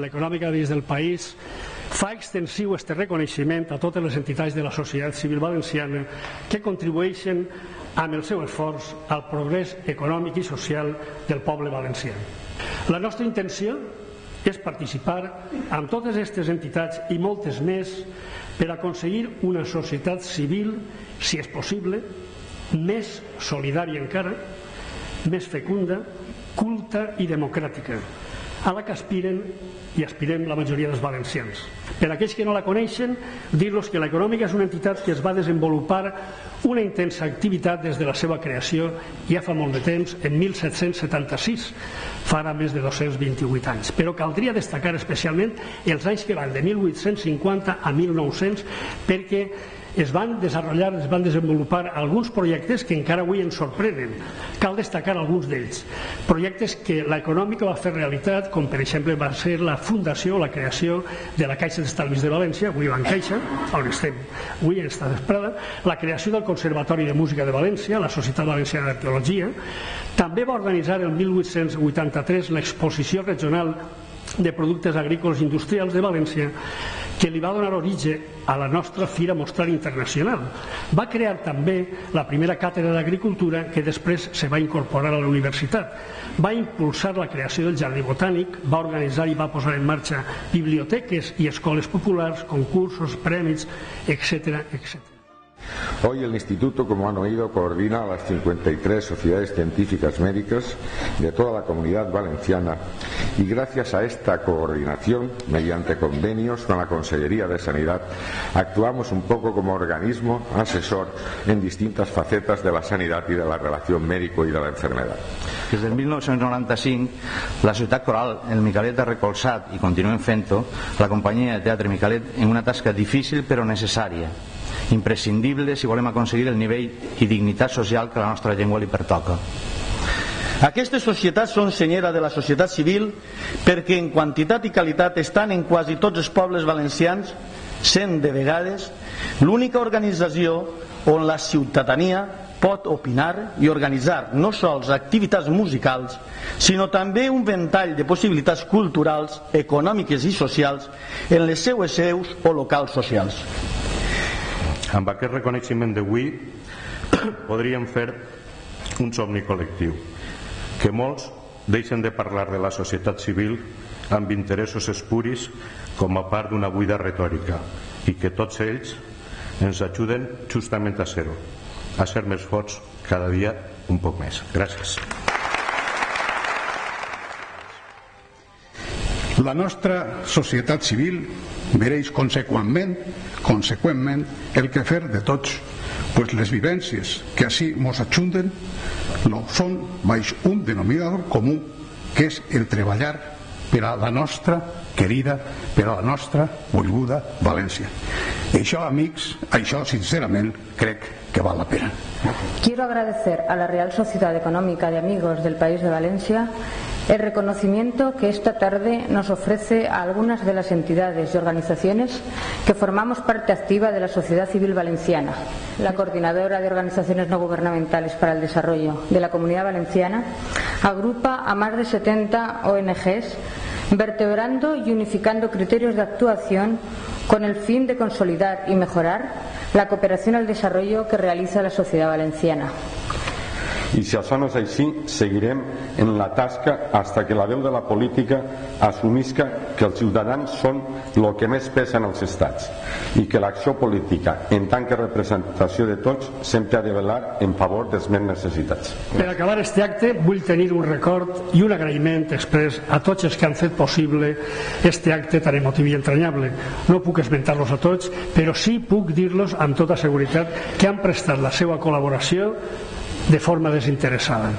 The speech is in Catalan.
l'Econòmica dins del país fa extensiu este reconeixement a totes les entitats de la societat civil valenciana que contribueixen amb el seu esforç al progrés econòmic i social del poble valencià. La nostra intenció és participar amb totes aquestes entitats i moltes més per aconseguir una societat civil, si és possible, més solidària encara, més fecunda, culta i democràtica, a la que aspiren i aspirem la majoria dels valencians. Per a aquells que no la coneixen, dir-los que l'Econòmica és una entitat que es va desenvolupar una intensa activitat des de la seva creació ja fa molt de temps, en 1776, fa ara més de 228 anys. Però caldria destacar especialment els anys que van de 1850 a 1900 perquè es van desenvolupar alguns projectes que encara avui ens sorprenen. Cal destacar alguns d'ells. Projectes que l'Econòmica va fer realitat, com per exemple va ser la fundació, la creació de la Caixa d'Estalvis de València, avui Bancaixa, on estem avui en esta vesprada, la creació del Conservatori de Música de València, la Societat Valenciana d'Arqueologia. També va organitzar el 1883 l'exposició regional de productes agrícoles industrials de València, que li va donar origen a la nostra Fira Mostral Internacional. Va crear també la primera càtedra d'agricultura que després se va incorporar a la universitat. Va impulsar la creació del Jardí Botànic, va organitzar i va posar en marxa biblioteques i escoles populars, concursos, premis, etc. Hoy el Instituto, como han oído, coordina a las 53 sociedades científicas médicas de toda la comunidad valenciana y gracias a esta coordinación, mediante convenios con la Consellería de Sanidad, actuamos un poco como organismo asesor en distintas facetas de la sanidad y de la relación médico y de la enfermedad. Des del 1995, la Societat Coral El Micalet ha recolzat, i continuem fent-ho, la companyia de teatre Micalet en una tasca difícil però necessària, imprescindible si volem aconseguir el nivell i dignitat social que a la nostra llengua li pertoca. Aquestes societats són senyera de la societat civil perquè en quantitat i qualitat estan en quasi tots els pobles valencians, sent de vegades l'única organització on la ciutadania pot opinar i organitzar no sols activitats musicals, sinó també un ventall de possibilitats culturals, econòmiques i socials en les seues seus o locals socials. Amb aquest reconeixement d'avui podríem fer un somni col·lectiu, que molts deixen de parlar de la societat civil amb interessos espuris com a part d'una buida retòrica i que tots ells ens ajuden justament a ser-ho, a ser més forts cada dia un poc més. Gràcies. La nostra societat civil mereix conseqüentment el que fer de tots, pues les vivències que així mos ajunden no són baix un denominador comú, que és el treballar per a la nostra querida, per a la nostra volguda València. Això, amics, això sincerament crec que val la pena. Quiero agradecer a la Real Sociedad Económica de Amigos del País de Valencia el reconocimiento que esta tarde nos ofrece a algunas de las entidades y organizaciones que formamos parte activa de la sociedad civil valenciana. La Coordinadora de Organizaciones No Gubernamentales para el Desarrollo de la Comunidad Valenciana agrupa a más de 70 ONGs, vertebrando y unificando criterios de actuación con el fin de consolidar y mejorar la cooperación al desarrollo que realiza la sociedad valenciana. I si això no és així, seguirem en la tasca fins que la veu de la política assumisca que els ciutadans són el que més pesa en els estats i que l'acció política, en tant que representació de tots, sempre ha de velar en favor dels més necessitats. Per acabar este acte, vull tenir un record i un agraïment express a tots els que han fet possible este acte tan emotiu i entranyable. No puc esmentar-los a tots, però sí puc dir-los amb tota seguretat que han prestat la seva col·laboració de forma desinteressada.